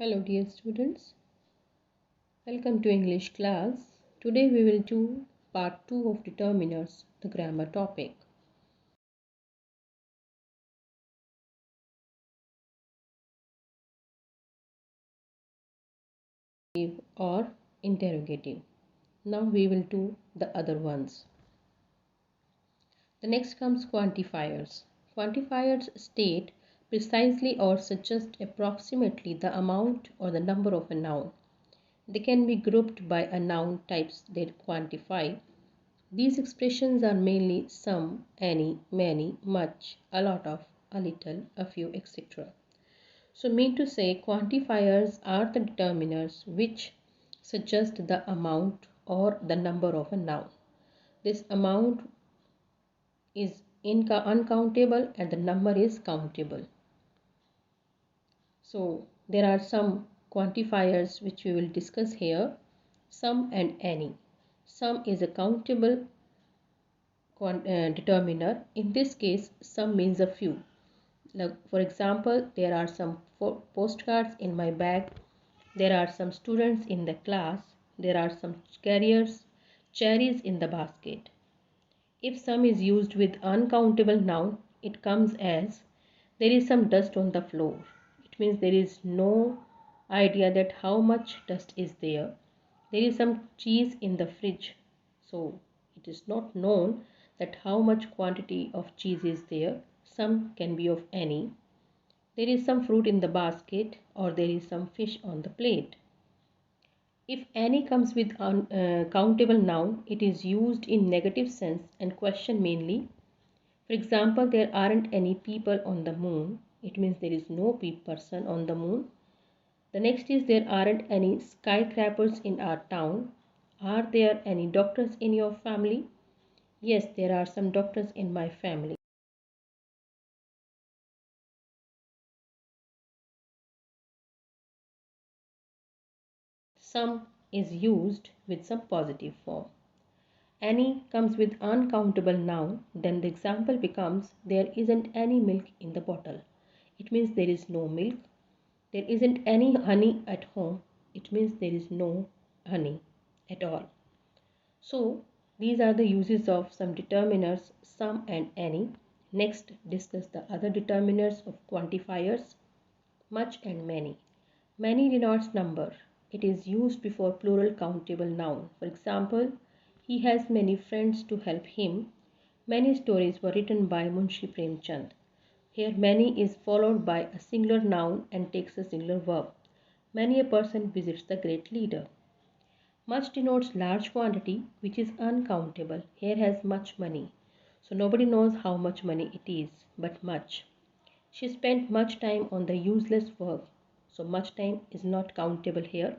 Hello dear students, welcome to English class. Today we will do part 2 of determiners, the grammar topic. Or interrogative. Now we will do the other ones. The next comes quantifiers. Quantifiers state precisely or suggest approximately the amount or the number of a noun. They can be grouped by a noun types they quantify. These expressions are mainly some, any, many, much, a lot of, a little, a few, etc. So mean to say quantifiers are the determiners which suggest the amount or the number of a noun. This amount is uncountable and the number is countable. So there are some quantifiers which we will discuss here. Some and any. Some is a countable determiner. In this case, some means a few. Like for example, there are some postcards in my bag. There are some students in the class. There are some cherries in the basket. If some is used with uncountable noun, it comes as there is some dust on the floor. It means there is no idea that how much dust is there. There is some cheese in the fridge. So it is not known that how much quantity of cheese is there. Some can be of any. There is some fruit in the basket or there is some fish on the plate. If any comes with countable noun, it is used in negative sense and question mainly. For example, there aren't any people on the moon. It means there is no person on the moon. The next is there aren't any skyscrapers in our town. Are there any doctors in your family? Yes, there are some doctors in my family. Some is used with some positive form. Any comes with uncountable noun, then the example becomes there isn't any milk in the bottle. It means there is no milk. There isn't any honey at home. It means there is no honey at all. So these are the uses of some determiners, some and any. Next, discuss the other determiners of quantifiers, much and many. Many denotes number. It is used before plural countable noun. For example, he has many friends to help him. Many stories were written by Munshi Premchand. Here many is followed by a singular noun and takes a singular verb. Many a person visits the great leader. Much denotes large quantity which is uncountable. Here has much money. So nobody knows how much money it is, but much. She spent much time on the useless work. So much time is not countable here.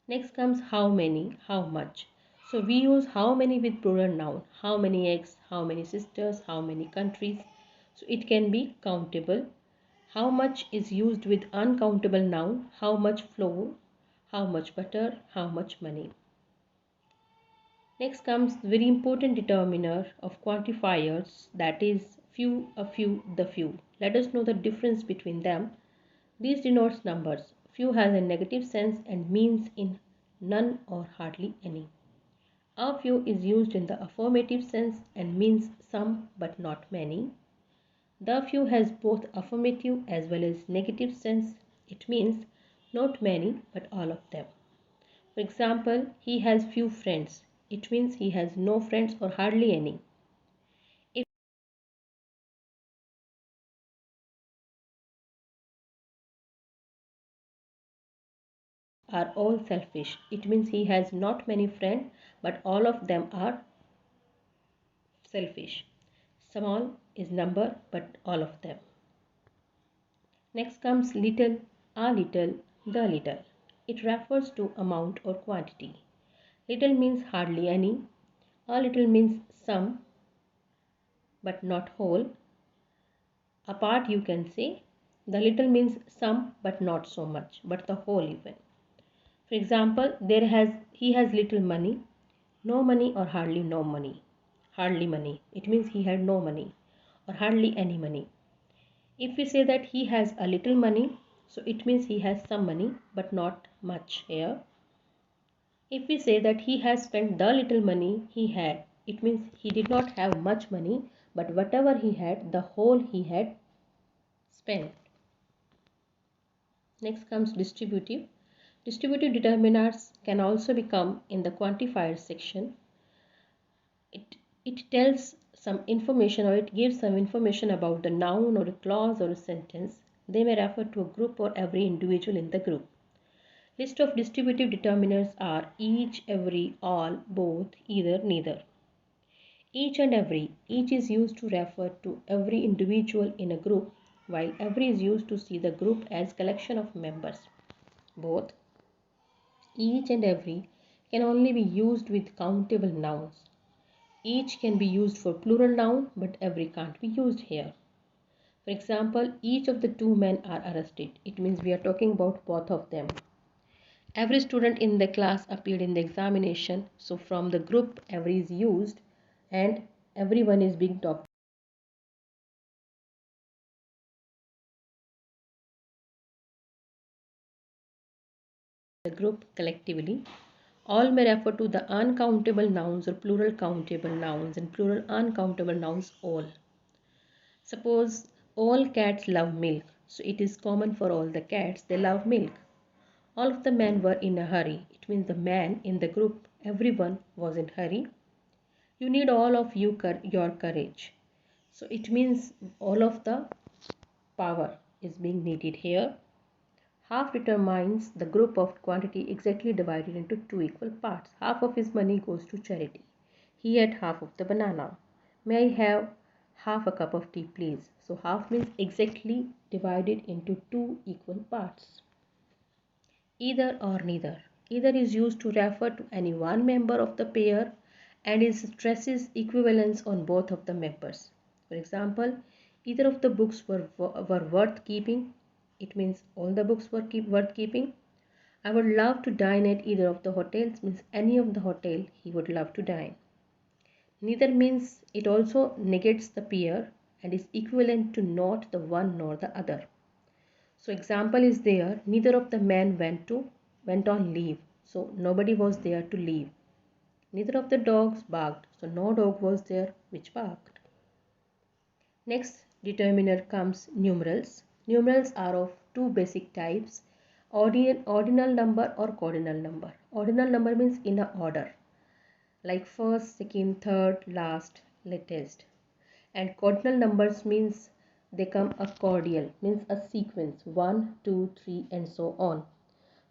Next comes how many, how much. So we use how many with plural noun. How many eggs, how many sisters, how many countries. So it can be countable. How much is used with uncountable noun. How much flour, how much butter, how much money. Next comes very important determiner of quantifiers, that is few, a few, the few. Let us know the difference between them. These denotes numbers. Few has a negative sense and means in none or hardly any. A few is used in the affirmative sense and means some but not many. The few has both affirmative as well as negative sense. It means not many but all of them. For example, he has few friends. It means he has no friends or hardly any. If are all selfish, it means he has not many friends but all of them are selfish. Small is number but all of them. Next comes little, a little, the little. It refers to amount or quantity. Little means hardly any. A little means some but not whole. A part you can say. The little means some but not so much, but the whole even. For example, he has little money, no money or hardly no money. Hardly money. It means he had no money or hardly any money. If we say that he has a little money, So it means he has some money but not much here. If we say that he has spent the little money he had, it means he did not have much money, but whatever he had, the whole he had spent. Next comes distributive. Distributive determiners can also become in the quantifier section. It tells some information, or it gives some information about the noun or a clause or a sentence. They may refer to a group or every individual in the group. List of distributive determiners are each, every, all, both, either, neither. Each and every. Each is used to refer to every individual in a group, while every is used to see the group as collection of members. Both. Each and every can only be used with countable nouns. Each can be used for plural noun, but every can't be used here. For example, each of the two men are arrested. It means we are talking about both of them. Every student in the class appeared in the examination. So from the group, every is used and everyone is being talked. The group collectively. All may refer to the uncountable nouns or plural countable nouns, and plural uncountable nouns all. Suppose all cats love milk. So it is common for all the cats, they love milk. All of the men were in a hurry. It means the man in the group, everyone was in hurry. You need all of your courage. So it means all of the power is being needed here. Half determines the group of quantity exactly divided into two equal parts. Half of his money goes to charity. He had half of the banana. May I have half a cup of tea, please? So half means exactly divided into two equal parts. Either or neither. Either is used to refer to any one member of the pair and it stresses equivalence on both of the members. For example, either of the books were worth keeping. It means all the books were worth keeping. I would love to dine at either of the hotels means any of the hotel he would love to dine. Neither means it also negates the pair and is equivalent to not the one nor the other. So example is there, neither of the men went on leave. So nobody was there to leave. Neither of the dogs barked. So no dog was there which barked. Next determiner comes numerals. Numerals are of two basic types, ordinal number or cardinal number. Ordinal number means in a order, like first, second, third, last, latest. And cardinal numbers means they come a cordial, means a sequence 1, 2, 3 and so on.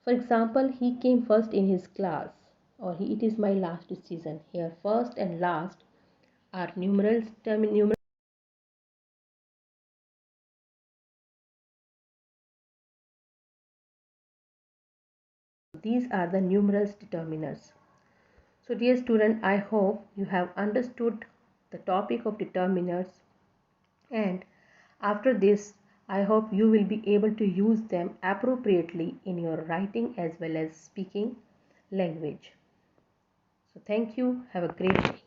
For example, he came first in his class, or it is my last decision. Here first and last are numerals. These are the numerals determiners. So dear student, I hope you have understood the topic of determiners, and after this I hope you will be able to use them appropriately in your writing as well as speaking language. So thank you. Have a great day.